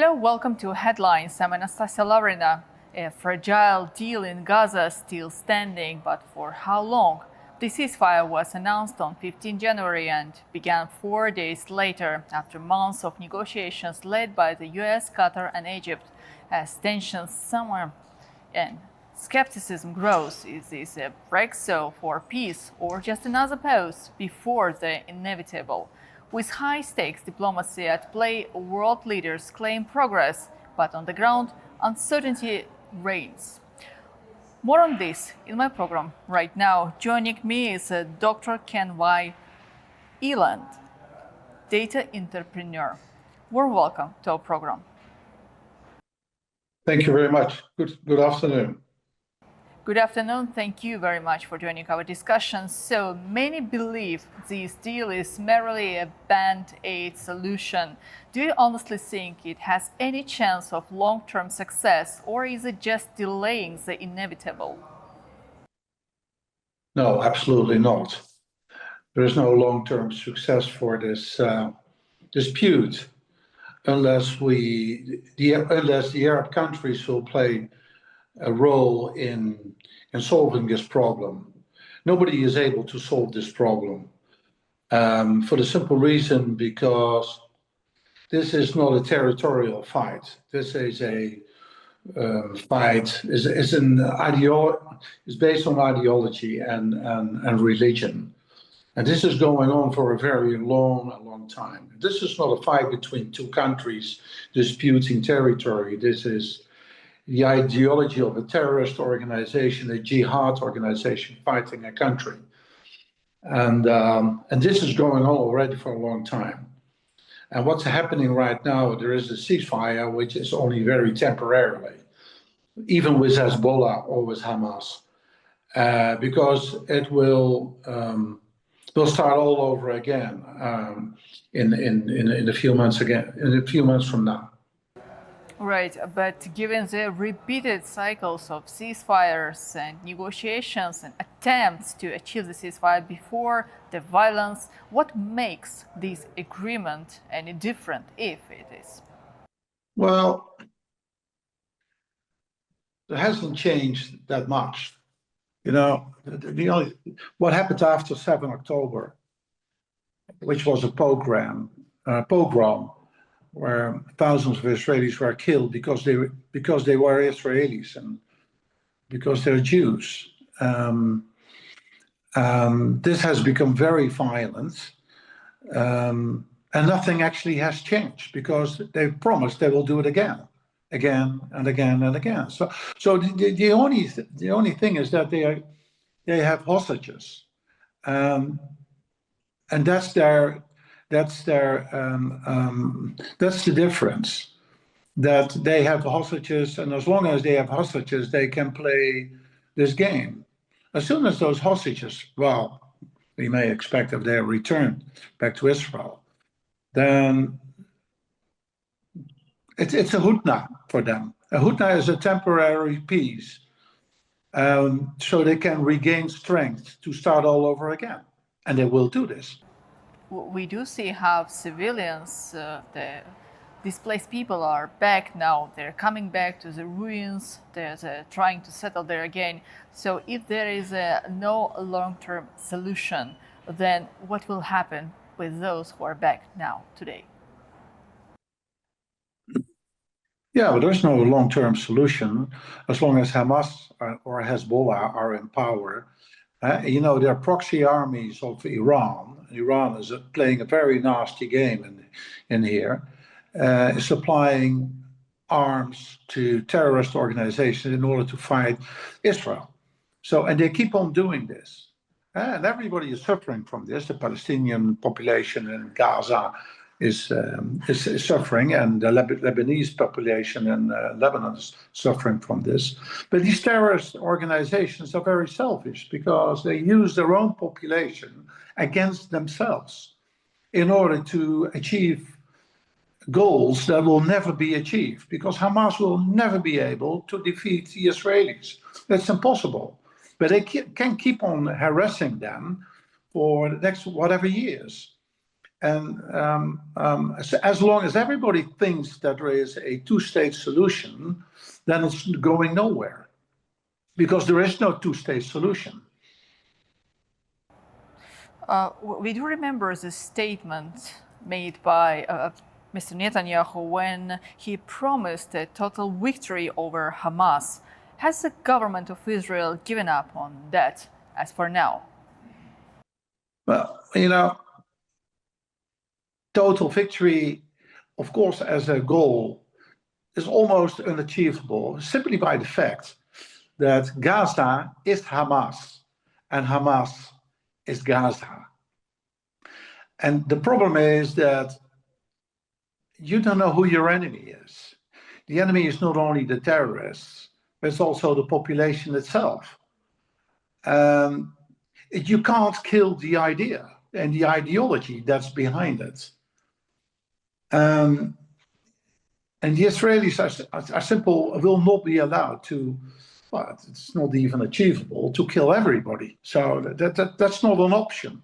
Hello, welcome to Headlines. I'm Anastasia, Lavrina. A fragile deal in Gaza still standing, but for how long? The ceasefire was announced on 15 January and began 4 days later, after months of negotiations led by the US, Qatar and Egypt. As tensions summer and skepticism grows, is this a breakthrough for peace or just another pause before the inevitable? With high-stakes diplomacy at play, world leaders claim progress, but on the ground, uncertainty reigns. More on this in my program right now. Joining me is Dr. Ken Y. Eland, data entrepreneur. Warm welcome to our program. Thank you very much. Good afternoon. Good afternoon. Thank you very much for joining our discussion. So many believe this deal is merely a band-aid solution. Do you honestly think it has any chance of long-term success, or is it just delaying the inevitable? No, absolutely not. There is no long-term success for this dispute unless the Arab countries will play a role in solving this problem. Nobody is able to solve this problem for the simple reason because this is not a territorial fight. This is a fight is based on ideology and religion, and this is going on for a very long time. This is not a fight between two countries disputing territory. This is the ideology of a terrorist organization, a jihad organization fighting a country. And this is going on already for a long time. And what's happening right now, there is a ceasefire, which is only very temporarily, even with Hezbollah or with Hamas, because it will start all over again in a few months from now. Right, but given the repeated cycles of ceasefires and negotiations and attempts to achieve the ceasefire before the violence, what makes this agreement any different, if it is? Well, it hasn't changed that much. You know, what happened after 7 October, which was a pogrom, where thousands of Israelis were killed because they were Israelis and because they're Jews. This has become very violent, and nothing actually has changed because they've promised they will do it again and again. So the only thing is that they have hostages, and that's the difference, that they have hostages, and as long as they have hostages, they can play this game. As soon as those hostages, well, we may expect if they are returned back to Israel, then it's a hudna for them. A hudna is a temporary peace, so they can regain strength to start all over again, and they will do this. We do see how civilians, the displaced people are back now. They're coming back to the ruins. They're trying to settle there again. So if there is no long-term solution, then what will happen with those who are back now, today? Yeah, but there's no long-term solution as long as Hamas or Hezbollah are in power. They're proxy armies of Iran. Iran is playing a very nasty game in here, supplying arms to terrorist organizations in order to fight Israel. And they keep on doing this. And everybody is suffering from this. The Palestinian population in Gaza is suffering, and the Lebanese population in Lebanon is suffering from this. But these terrorist organizations are very selfish because they use their own population against themselves in order to achieve goals that will never be achieved, because Hamas will never be able to defeat the Israelis. That's impossible. But they can keep on harassing them for the next whatever years. And as long as everybody thinks that there is a two-state solution, then it's going nowhere, because there is no two-state solution. We do remember the statement made by Mr. Netanyahu when he promised a total victory over Hamas. Has the government of Israel given up on that as for now? Well, total victory, of course, as a goal, is almost unachievable simply by the fact that Gaza is Hamas and Hamas is Gaza. And the problem is that you don't know who your enemy is. The enemy is not only the terrorists, but it's also the population itself. You can't kill the idea and the ideology that's behind it. And the Israelis are simple, will not be allowed to, well, it's not even achievable to kill everybody. So that's not an option.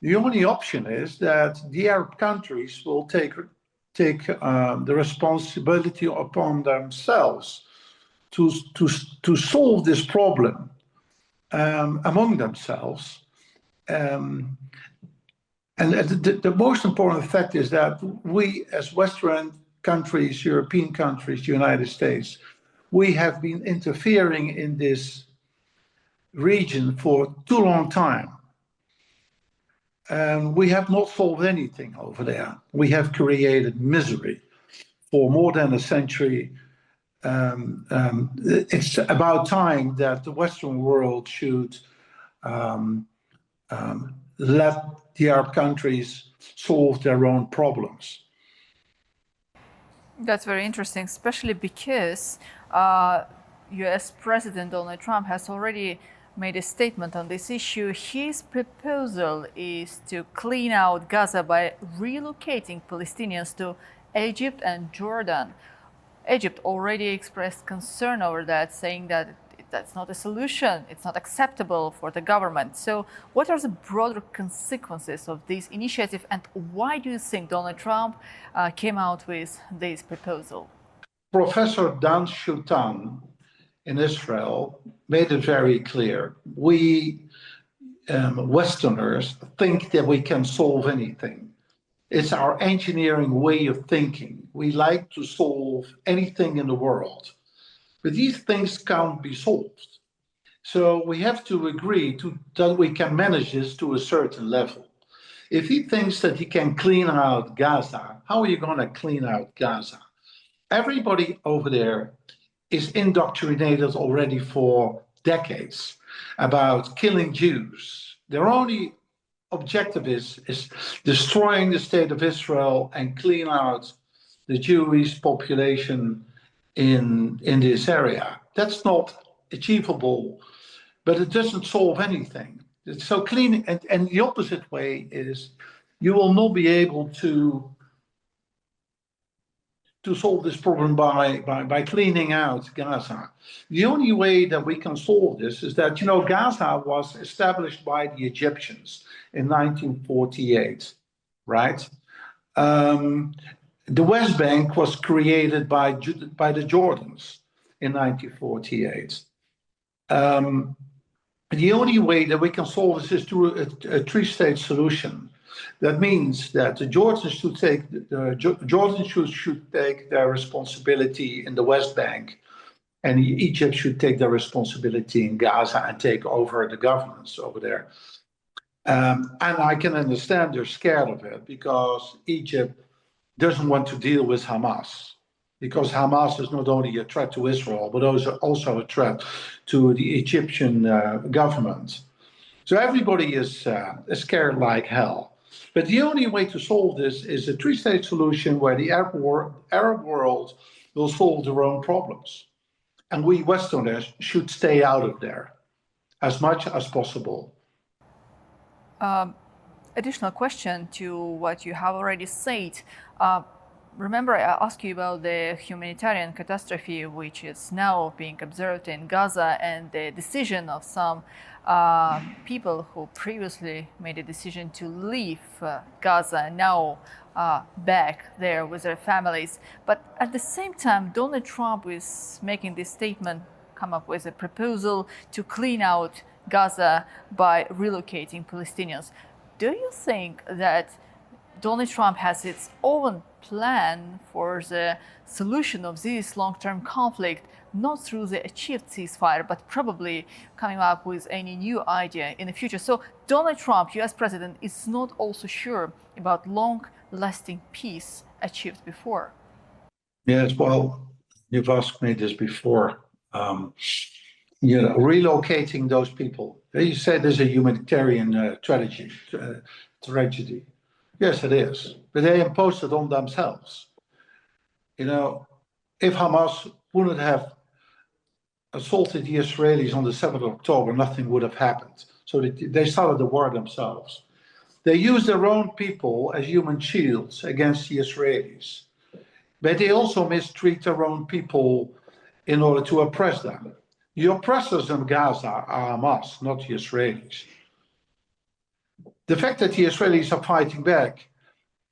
The only option is that the Arab countries will take the responsibility upon themselves to solve this problem among themselves. And the most important fact is that we, as Western countries, European countries, United States, we have been interfering in this region for too long time. And we have not solved anything over there. We have created misery for more than a century. It's about time that the Western world should let the Arab countries solve their own problems. That's very interesting, especially because US President Donald Trump has already made a statement on this issue. His proposal is to clean out Gaza by relocating Palestinians to Egypt and Jordan. Egypt already expressed concern over that, saying that that's not a solution, it's not acceptable for the government. So what are the broader consequences of this initiative, and why do you think Donald Trump came out with this proposal? Professor Dan Shutan in Israel made it very clear. We Westerners think that we can solve anything. It's our engineering way of thinking. We like to solve anything in the world. But these things can't be solved. So we have to agree that we can manage this to a certain level. If he thinks that he can clean out Gaza, how are you going to clean out Gaza? Everybody over there is indoctrinated already for decades about killing Jews. Their only objective is destroying the state of Israel and clean out the Jewish population in this area. That's not achievable, but it doesn't solve anything. So cleaning, and the opposite way is you will not be able to solve this problem by cleaning out Gaza. The only way that we can solve this is that, Gaza was established by the Egyptians in 1948, right? The West Bank was created by the Jordans in 1948. The only way that we can solve this is through a three-state solution. That means that the Jordans should take their responsibility in the West Bank, and Egypt should take their responsibility in Gaza and take over the governance over there. And I can understand they're scared of it, because Egypt doesn't want to deal with Hamas, because Hamas is not only a threat to Israel, but also a threat to the Egyptian government. So everybody is scared like hell. But the only way to solve this is a three-state solution where the Arab world will solve their own problems. And we Westerners should stay out of there as much as possible. Additional question to what you have already said. Remember, I asked you about the humanitarian catastrophe which is now being observed in Gaza and the decision of some people who previously made a decision to leave Gaza and now back there with their families. But at the same time, Donald Trump is making this statement, come up with a proposal to clean out Gaza by relocating Palestinians. Do you think that Donald Trump has its own plan for the solution of this long-term conflict, not through the achieved ceasefire, but probably coming up with any new idea in the future? So Donald Trump, US president, is not also sure about long-lasting peace achieved before. Yes, well, you've asked me this before. Relocating those people. You said there's a humanitarian tragedy. Yes, it is. But they imposed it on themselves. If Hamas wouldn't have assaulted the Israelis on the 7th of October, nothing would have happened. So they started the war themselves. They used their own people as human shields against the Israelis. But they also mistreat their own people in order to oppress them. The oppressors in Gaza are Hamas, not the Israelis. The fact that the Israelis are fighting back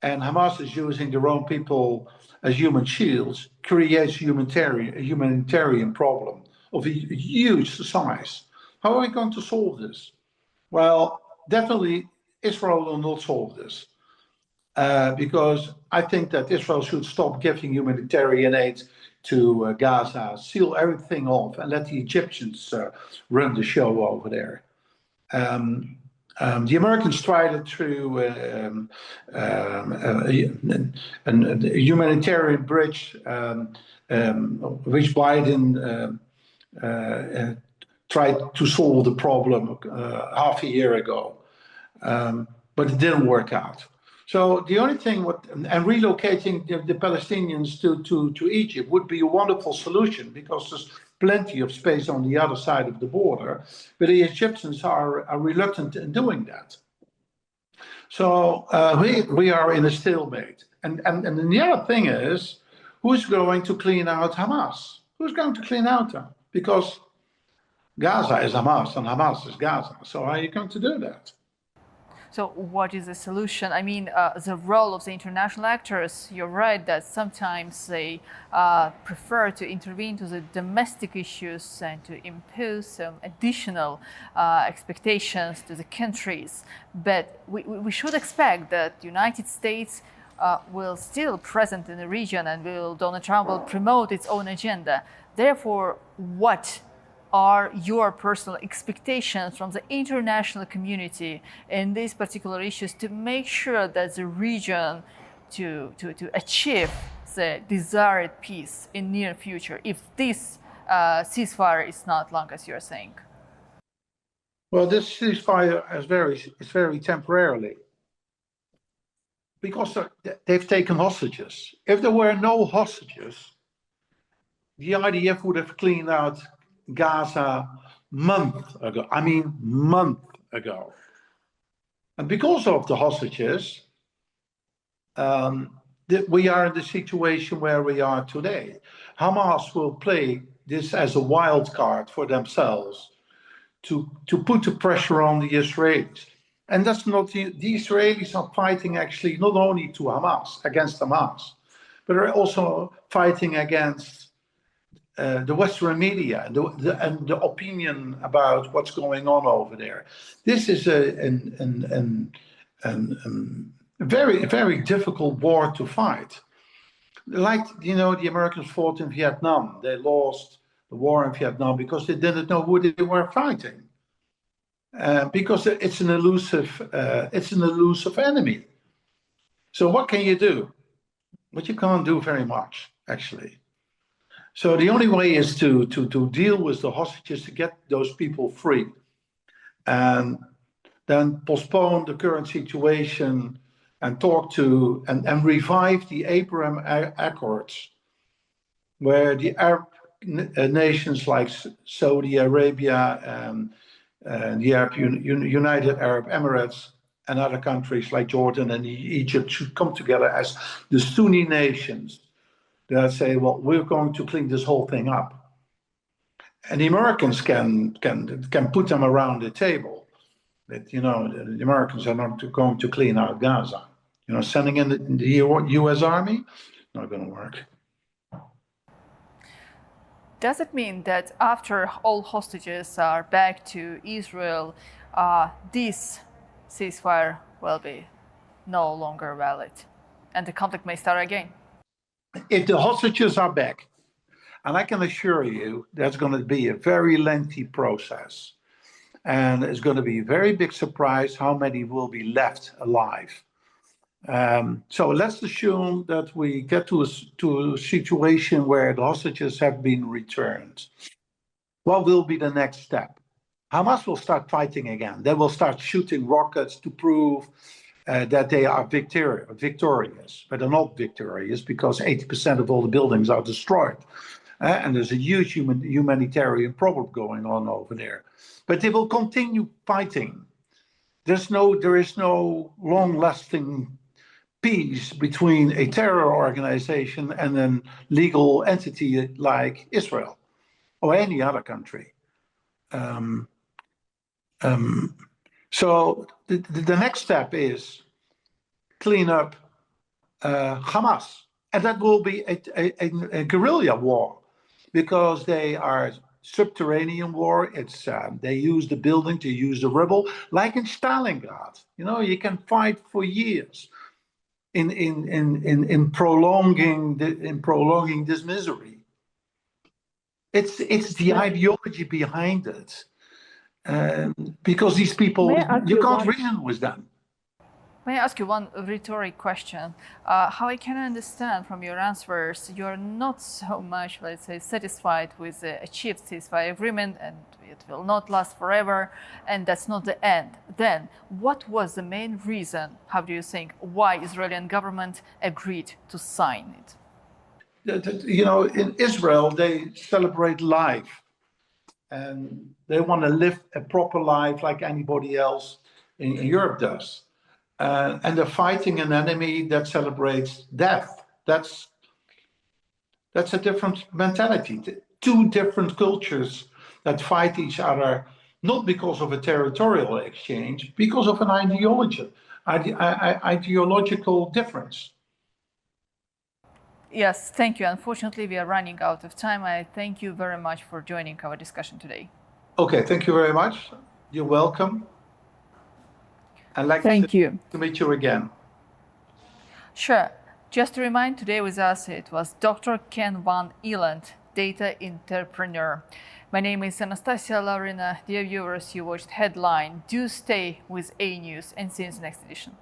and Hamas is using their own people as human shields creates a humanitarian problem of a huge size. How are we going to solve this? Well, definitely Israel will not solve this because I think that Israel should stop giving humanitarian aid to Gaza, seal everything off, and let the Egyptians run the show over there. The Americans tried it through a humanitarian bridge, which Biden tried to solve the problem half a year ago, but it didn't work out. So the only thing, and relocating the Palestinians to Egypt would be a wonderful solution because there's plenty of space on the other side of the border, but the Egyptians are reluctant in doing that. So we are in a stalemate. And the other thing is, who's going to clean out Hamas? Who's going to clean out them? Because Gaza is Hamas and Hamas is Gaza. So how are you going to do that? So what is the solution? I mean, the role of the international actors, you're right that sometimes they prefer to intervene to the domestic issues and to impose some additional expectations to the countries. But we should expect that the United States will still present in the region and Donald Trump will promote its own agenda. Therefore, what are your personal expectations from the international community in these particular issues to make sure that the region to achieve the desired peace in near future if this ceasefire is not long as you're saying? Well, this ceasefire is very temporarily because they've taken hostages. If there were no hostages, the IDF would have cleaned out Gaza month ago. And because of the hostages, we are in the situation where we are today. Hamas will play this as a wild card for themselves to put the pressure on the Israelis. And that's not the Israelis are fighting actually not only against Hamas, but are also fighting against the Western media and the opinion about what's going on over there. This is a very, very difficult war to fight. Like, the Americans fought in Vietnam. They lost the war in Vietnam because they didn't know who they were fighting. Because it's an elusive enemy. So what can you do? But you can't do very much, actually. So the only way is to deal with the hostages, to get those people free, and then postpone the current situation and talk to and revive the Abraham Accords, where the Arab nations like Saudi Arabia and the United Arab Emirates and other countries like Jordan and Egypt should come together as the Sunni nations that say, well, we're going to clean this whole thing up. And the Americans can put them around the table. That, the Americans are not going to clean out Gaza. Sending in the U.S. Army, not going to work. Does it mean that after all hostages are back to Israel, this ceasefire will be no longer valid and the conflict may start again? If the hostages are back, and I can assure you that's going to be a very lengthy process, and it's going to be a very big surprise how many will be left alive. So let's assume that we get to a situation where the hostages have been returned. What will be the next step? Hamas will start fighting again. They will start shooting rockets to prove that they are victorious, but they're not victorious because 80% of all the buildings are destroyed. And there's a huge humanitarian problem going on over there. But they will continue fighting. There is no long-lasting peace between a terror organization and a legal entity like Israel or any other country. So the next step is clean up Hamas. And that will be a guerrilla war because they are subterranean war. It's they use the building to use the rubble, like in Stalingrad. You can fight for years in prolonging this misery. It's the ideology behind it, because these people, you can't reason with them. May I ask you one rhetoric question? How I can understand from your answers, you're not so much, let's say, satisfied with the achieved ceasefire agreement and it will not last forever and that's not the end. Then what was the main reason, how do you think, why Israeli government agreed to sign it? In Israel, they celebrate life and they want to live a proper life like anybody else in Europe does. And they're fighting an enemy that celebrates death. That's a different mentality. Two different cultures that fight each other, not because of a territorial exchange, because of an ideological difference. Yes, thank you. Unfortunately, we are running out of time. I thank you very much for joining our discussion today. Okay, thank you very much. You're welcome. I'd like to meet you again. Sure. Just to remind, today with us it was Dr. Ken van Eland, data entrepreneur. My name is Anastasia, Lavrina. Dear viewers, you watched Headline. Do stay with A News and see you in the next edition.